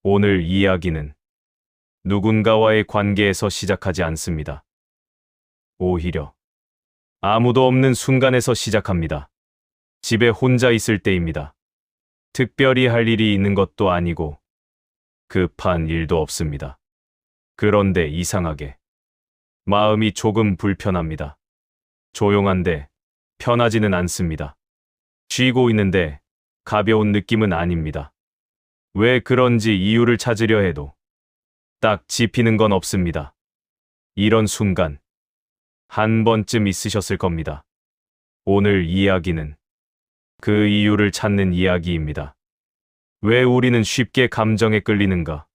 오늘 이야기는 누군가와의 관계에서 시작하지 않습니다. 오히려 아무도 없는 순간에서 시작합니다. 집에 혼자 있을 때입니다. 특별히 할 일이 있는 것도 아니고 급한 일도 없습니다. 그런데 이상하게 마음이 조금 불편합니다. 조용한데 편하지는 않습니다. 쉬고 있는데 가벼운 느낌은 아닙니다. 왜 그런지 이유를 찾으려 해도 딱 짚이는 건 없습니다. 이런 순간 한 번쯤 있으셨을 겁니다. 오늘 이야기는 그 이유를 찾는 이야기입니다. 왜 우리는 쉽게 감정에 끌리는가?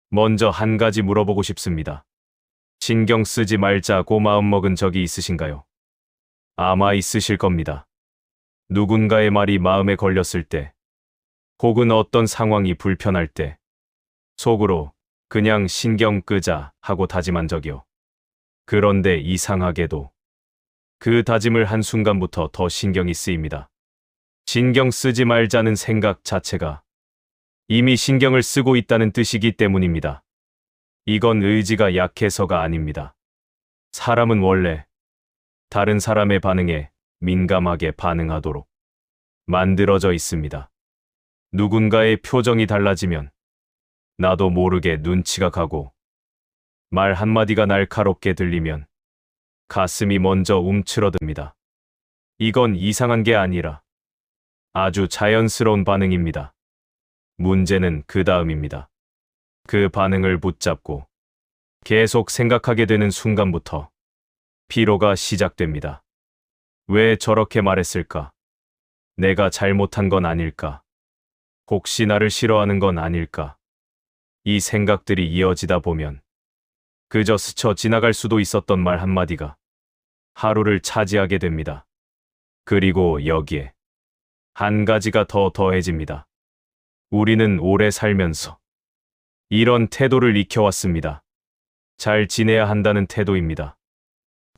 먼저 한 가지 물어보고 싶습니다. 신경 쓰지 말자고 마음먹은 적이 있으신가요? 아마 있으실 겁니다. 누군가의 말이 마음에 걸렸을 때, 혹은 어떤 상황이 불편할 때, 속으로 그냥 신경 끄자 하고 다짐한 적이요. 그런데 이상하게도 그 다짐을 한순간부터 더 신경이 쓰입니다. 신경 쓰지 말자는 생각 자체가 이미 신경을 쓰고 있다는 뜻이기 때문입니다. 이건 의지가 약해서가 아닙니다. 사람은 원래 다른 사람의 반응에 민감하게 반응하도록 만들어져 있습니다. 누군가의 표정이 달라지면 나도 모르게 눈치가 가고, 말 한마디가 날카롭게 들리면 가슴이 먼저 움츠러듭니다. 이건 이상한 게 아니라 아주 자연스러운 반응입니다. 문제는 그 다음입니다. 그 반응을 붙잡고 계속 생각하게 되는 순간부터 피로가 시작됩니다. 왜 저렇게 말했을까? 내가 잘못한 건 아닐까? 혹시 나를 싫어하는 건 아닐까? 이 생각들이 이어지다 보면 그저 스쳐 지나갈 수도 있었던 말 한마디가 하루를 차지하게 됩니다. 그리고 여기에 한 가지가 더 더해집니다. 우리는 오래 살면서 이런 태도를 익혀왔습니다. 잘 지내야 한다는 태도입니다.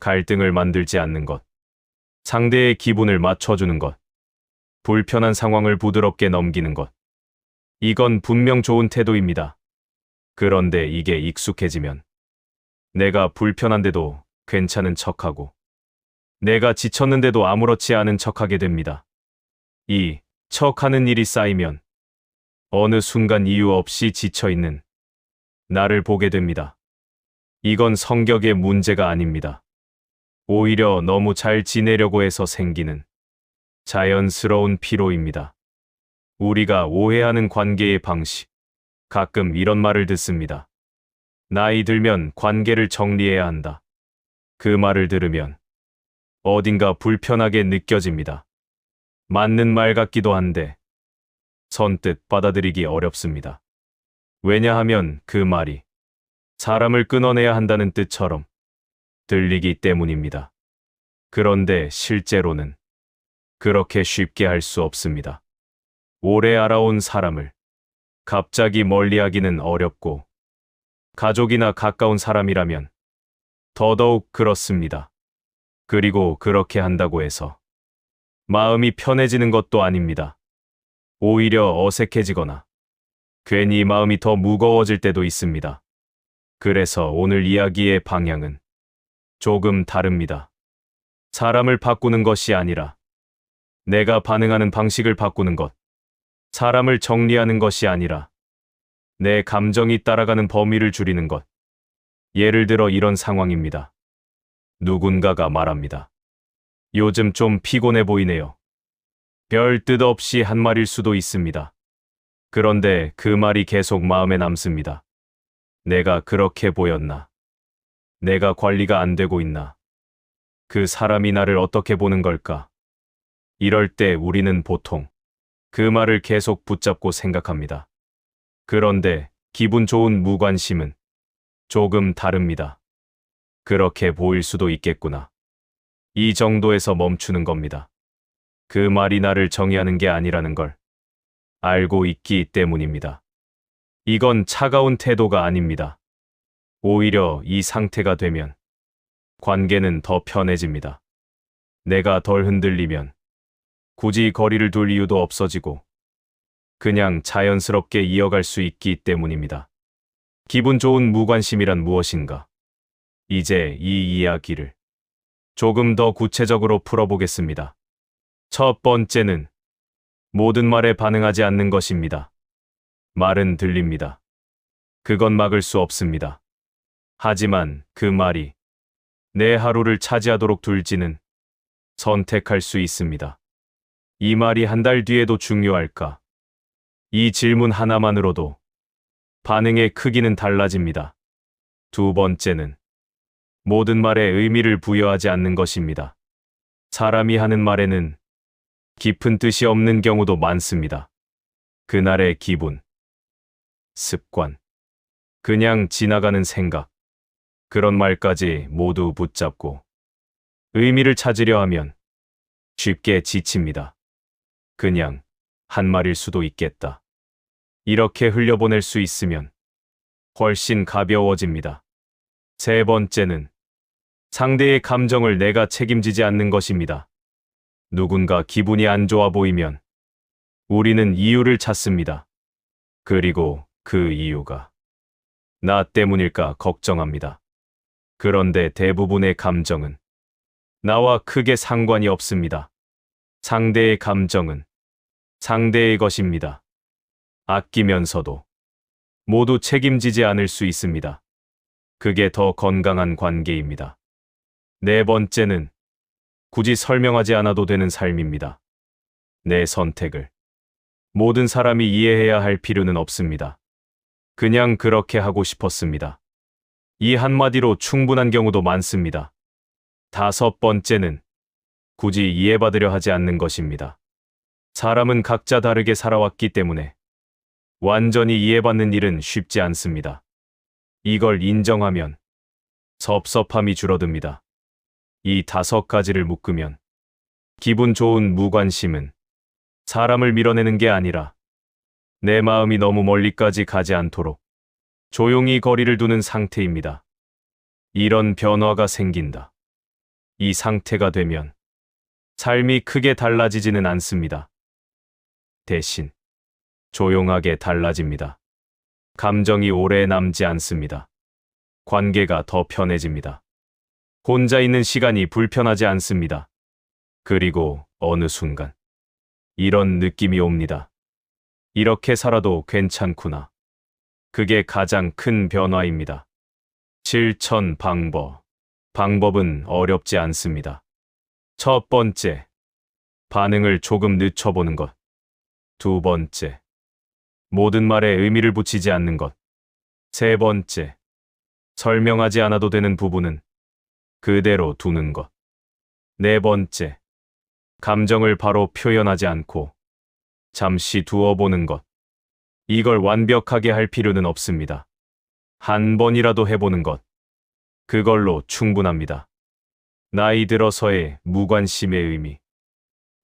갈등을 만들지 않는 것, 상대의 기분을 맞춰주는 것, 불편한 상황을 부드럽게 넘기는 것. 이건 분명 좋은 태도입니다. 그런데 이게 익숙해지면 내가 불편한데도 괜찮은 척하고, 내가 지쳤는데도 아무렇지 않은 척하게 됩니다. 이 척하는 일이 쌓이면 어느 순간 이유 없이 지쳐있는 나를 보게 됩니다. 이건 성격의 문제가 아닙니다. 오히려 너무 잘 지내려고 해서 생기는 자연스러운 피로입니다. 우리가 오해하는 관계의 방식, 가끔 이런 말을 듣습니다. 나이 들면 관계를 정리해야 한다. 그 말을 들으면 어딘가 불편하게 느껴집니다. 맞는 말 같기도 한데 선뜻 받아들이기 어렵습니다. 왜냐하면 그 말이 사람을 끊어내야 한다는 뜻처럼 들리기 때문입니다. 그런데 실제로는 그렇게 쉽게 할 수 없습니다. 오래 알아온 사람을 갑자기 멀리하기는 어렵고, 가족이나 가까운 사람이라면 더더욱 그렇습니다. 그리고 그렇게 한다고 해서 마음이 편해지는 것도 아닙니다. 오히려 어색해지거나 괜히 마음이 더 무거워질 때도 있습니다. 그래서 오늘 이야기의 방향은 조금 다릅니다. 사람을 바꾸는 것이 아니라 내가 반응하는 방식을 바꾸는 것, 사람을 정리하는 것이 아니라 내 감정이 따라가는 범위를 줄이는 것. 예를 들어 이런 상황입니다. 누군가가 말합니다. 요즘 좀 피곤해 보이네요. 별 뜻 없이 한 말일 수도 있습니다. 그런데 그 말이 계속 마음에 남습니다. 내가 그렇게 보였나? 내가 관리가 안 되고 있나? 그 사람이 나를 어떻게 보는 걸까? 이럴 때 우리는 보통 그 말을 계속 붙잡고 생각합니다. 그런데 기분 좋은 무관심은 조금 다릅니다. 그렇게 보일 수도 있겠구나. 이 정도에서 멈추는 겁니다. 그 말이 나를 정의하는 게 아니라는 걸 알고 있기 때문입니다. 이건 차가운 태도가 아닙니다. 오히려 이 상태가 되면 관계는 더 편해집니다. 내가 덜 흔들리면 굳이 거리를 둘 이유도 없어지고, 그냥 자연스럽게 이어갈 수 있기 때문입니다. 기분 좋은 무관심이란 무엇인가? 이제 이 이야기를 조금 더 구체적으로 풀어보겠습니다. 첫 번째는 모든 말에 반응하지 않는 것입니다. 말은 들립니다. 그건 막을 수 없습니다. 하지만 그 말이 내 하루를 차지하도록 둘지는 선택할 수 있습니다. 이 말이 한 달 뒤에도 중요할까? 이 질문 하나만으로도 반응의 크기는 달라집니다. 두 번째는 모든 말에 의미를 부여하지 않는 것입니다. 사람이 하는 말에는 깊은 뜻이 없는 경우도 많습니다. 그날의 기분, 습관, 그냥 지나가는 생각, 그런 말까지 모두 붙잡고 의미를 찾으려 하면 쉽게 지칩니다. 그냥 한 말일 수도 있겠다. 이렇게 흘려보낼 수 있으면 훨씬 가벼워집니다. 세 번째는 상대의 감정을 내가 책임지지 않는 것입니다. 누군가 기분이 안 좋아 보이면 우리는 이유를 찾습니다. 그리고 그 이유가 나 때문일까 걱정합니다. 그런데 대부분의 감정은 나와 크게 상관이 없습니다. 상대의 감정은 상대의 것입니다. 아끼면서도 모두 책임지지 않을 수 있습니다. 그게 더 건강한 관계입니다. 네 번째는 굳이 설명하지 않아도 되는 삶입니다. 내 선택을 모든 사람이 이해해야 할 필요는 없습니다. 그냥 그렇게 하고 싶었습니다. 이 한마디로 충분한 경우도 많습니다. 다섯 번째는 굳이 이해받으려 하지 않는 것입니다. 사람은 각자 다르게 살아왔기 때문에 완전히 이해받는 일은 쉽지 않습니다. 이걸 인정하면 섭섭함이 줄어듭니다. 이 5가지를 묶으면 기분 좋은 무관심은 사람을 밀어내는 게 아니라 내 마음이 너무 멀리까지 가지 않도록 조용히 거리를 두는 상태입니다. 이런 변화가 생긴다. 이 상태가 되면 삶이 크게 달라지지는 않습니다. 대신 조용하게 달라집니다. 감정이 오래 남지 않습니다. 관계가 더 편해집니다. 혼자 있는 시간이 불편하지 않습니다. 그리고 어느 순간 이런 느낌이 옵니다. 이렇게 살아도 괜찮구나. 그게 가장 큰 변화입니다. 실천 방법. 방법은 어렵지 않습니다. 첫 번째, 반응을 조금 늦춰보는 것. 두 번째, 모든 말에 의미를 붙이지 않는 것. 세 번째, 설명하지 않아도 되는 부분은 그대로 두는 것. 네 번째, 감정을 바로 표현하지 않고 잠시 두어보는 것. 이걸 완벽하게 할 필요는 없습니다. 한 번이라도 해보는 것. 그걸로 충분합니다. 나이 들어서의 무관심의 의미.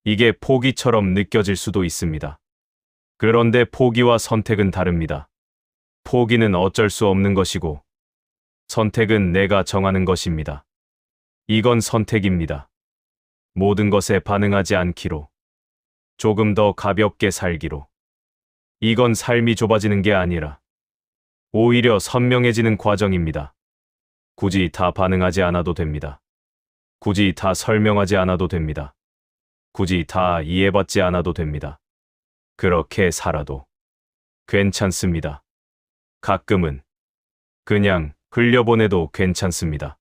이게 포기처럼 느껴질 수도 있습니다. 그런데 포기와 선택은 다릅니다. 포기는 어쩔 수 없는 것이고, 선택은 내가 정하는 것입니다. 이건 선택입니다. 모든 것에 반응하지 않기로, 조금 더 가볍게 살기로. 이건 삶이 좁아지는 게 아니라 오히려 선명해지는 과정입니다. 굳이 다 반응하지 않아도 됩니다. 굳이 다 설명하지 않아도 됩니다. 굳이 다 이해받지 않아도 됩니다. 그렇게 살아도 괜찮습니다. 가끔은 그냥 흘려보내도 괜찮습니다.